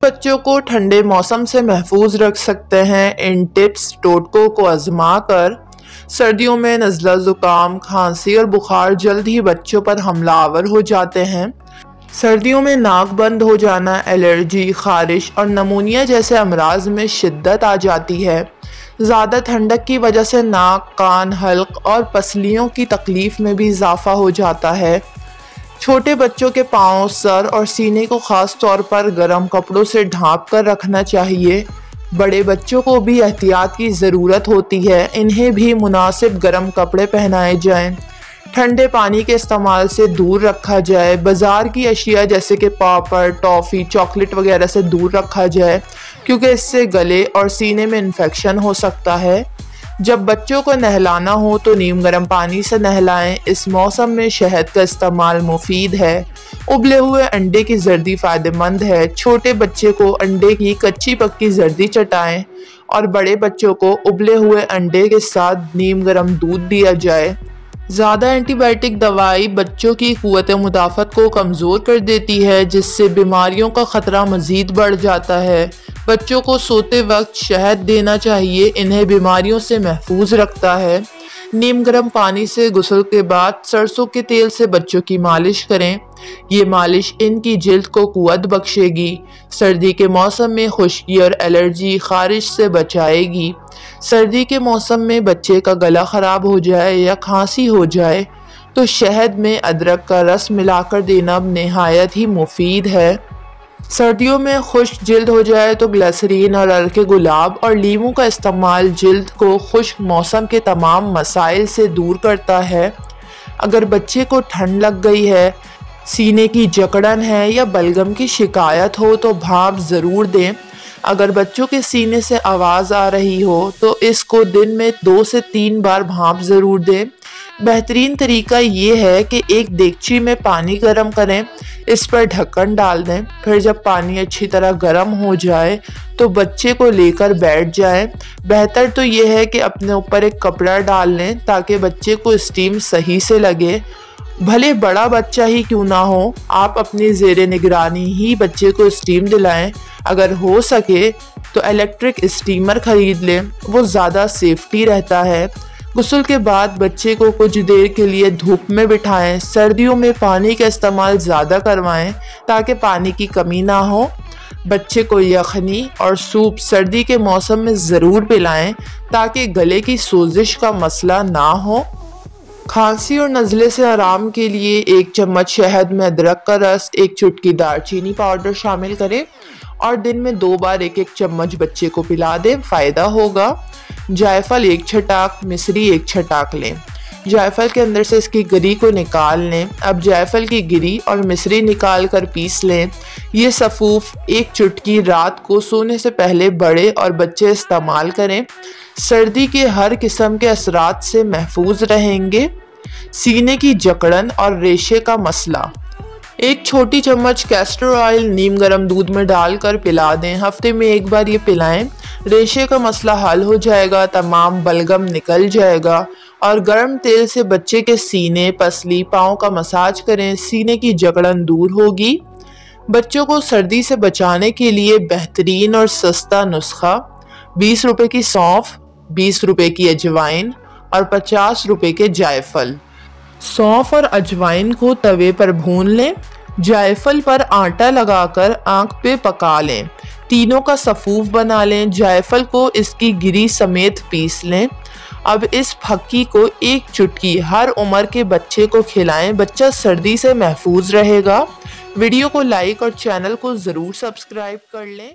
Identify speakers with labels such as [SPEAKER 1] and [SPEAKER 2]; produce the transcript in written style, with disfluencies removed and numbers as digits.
[SPEAKER 1] बच्चों को ठंडे मौसम से महफूज रख सकते हैं। इन टिप्स टोटकों को आजमा कर सर्दियों में नज़ला, ज़ुकाम, खांसी और बुखार जल्द ही बच्चों पर हमलावर हो जाते हैं। सर्दियों में नाक बंद हो जाना, एलर्जी, खारिश और नमूनिया जैसे अमराज में शिद्दत आ जाती है। ज़्यादा ठंडक की वजह से नाक, कान, हल्क और पसलियों की तकलीफ़ में भी इजाफ़ा हो जाता है। छोटे बच्चों के पाँव, सर और सीने को ख़ास तौर पर गर्म कपड़ों से ढाँप कर रखना चाहिए। बड़े बच्चों को भी एहतियात की ज़रूरत होती है, इन्हें भी मुनासिब गर्म कपड़े पहनाए जाएं। ठंडे पानी के इस्तेमाल से दूर रखा जाए। बाज़ार की अशिया जैसे कि पापड़, टॉफ़ी, चॉकलेट वगैरह से दूर रखा जाए, क्योंकि इससे गले और सीने में इन्फेक्शन हो सकता है। जब बच्चों को नहलाना हो तो नीम गर्म पानी से नहलाएं। इस मौसम में शहद का इस्तेमाल मुफीद है। उबले हुए अंडे की जर्दी फ़ायदेमंद है। छोटे बच्चे को अंडे की कच्ची पक्की जर्दी चटाएं और बड़े बच्चों को उबले हुए अंडे के साथ नीम गर्म दूध दिया जाए। ज़्यादा एंटीबायोटिक दवाई बच्चों की क़ुव्वत मुदाफ़त को कमज़ोर कर देती है, जिससे बीमारियों का ख़तरा मज़ीद बढ़ जाता है। बच्चों को सोते वक्त शहद देना चाहिए, इन्हें बीमारियों से महफूज रखता है। नीम गर्म पानी से गुस्ल के बाद सरसों के तेल से बच्चों की मालिश करें। ये मालिश इनकी जिल्द को क़ुव्वत बख्शेगी। सर्दी के मौसम में खुश्की और एलर्जी, खारिश से बचाएगी। सर्दी के मौसम में बच्चे का गला ख़राब हो जाए या खांसी हो जाए तो शहद में अदरक का रस मिलाकर देना नहायत ही मुफीद है। सर्दियों में खुश्क जिल्द हो जाए तो ग्लिसरीन और अर्क गुलाब और लीमू का इस्तेमाल जिल्द को खुश्क मौसम के तमाम मसाइल से दूर करता है। अगर बच्चे को ठंड लग गई है, सीने की जकड़न है या बलगम की शिकायत हो तो भाप ज़रूर दें। अगर बच्चों के सीने से आवाज़ आ रही हो तो इसको दिन में 2 से 3 बार भाप ज़रूर दें। बेहतरीन तरीका ये है कि एक देगची में पानी गर्म करें, इस पर ढक्कन डाल दें। फिर जब पानी अच्छी तरह गर्म हो जाए तो बच्चे को लेकर बैठ जाएं। बेहतर तो ये है कि अपने ऊपर एक कपड़ा डाल लें ताकि बच्चे को स्टीम सही से लगे। भले बड़ा बच्चा ही क्यों ना हो, आप अपनी ज़ेरे निगरानी ही बच्चे को स्टीम दिलाएं। अगर हो सके तो इलेक्ट्रिक स्टीमर ख़रीद लें, वो ज़्यादा सेफ्टी रहता है। गुस्ल के बाद बच्चे को कुछ देर के लिए धूप में बिठाएं। सर्दियों में पानी का इस्तेमाल ज़्यादा करवाएं ताकि पानी की कमी ना हो। बच्चे को यखनी और सूप सर्दी के मौसम में ज़रूर पिलाएं ताकि गले की सोजिश का मसला ना हो। खांसी और नज़ले से आराम के लिए 1 चम्मच शहद में अदरक का रस, 1 चुटकी दालचीनी पाउडर शामिल करें और दिन में 2 बार 1-1 चम्मच बच्चे को पिला दें, फ़ायदा होगा। जायफल 1 छटाक, मिश्री 1 छटाक लें। जायफल के अंदर से इसकी गिरी को निकाल लें। अब जायफल की गिरी और मिश्री निकाल कर पीस लें। ये सफ़ूफ 1 चुटकी रात को सोने से पहले बड़े और बच्चे इस्तेमाल करें। सर्दी के हर किस्म के असरात से महफूज रहेंगे। सीने की जकड़न और रेशे का मसला, 1 छोटी चम्मच कैस्टर ऑयल नीम गर्म दूध में डालकर पिला दें। हफ्ते में 1 बार ये पिलाएं। रेशे का मसला हल हो जाएगा, तमाम बलगम निकल जाएगा। और गर्म तेल से बच्चे के सीने, पसली, पाँव का मसाज करें, सीने की जकड़न दूर होगी। बच्चों को सर्दी से बचाने के लिए बेहतरीन और सस्ता नुस्खा, 20 रुपए की सौंफ, 20 रुपए की अजवाइन और 50 रुपए के जायफल। सौंफ और अजवाइन को तवे पर भून लें। जायफल पर आटा लगाकर आंख पे पका लें। तीनों का सफ़ूफ बना लें। जायफल को इसकी गिरी समेत पीस लें। अब इस फक्की को 1 चुटकी हर उम्र के बच्चे को खिलाएं। बच्चा सर्दी से महफूज रहेगा। वीडियो को लाइक और चैनल को ज़रूर सब्सक्राइब कर लें।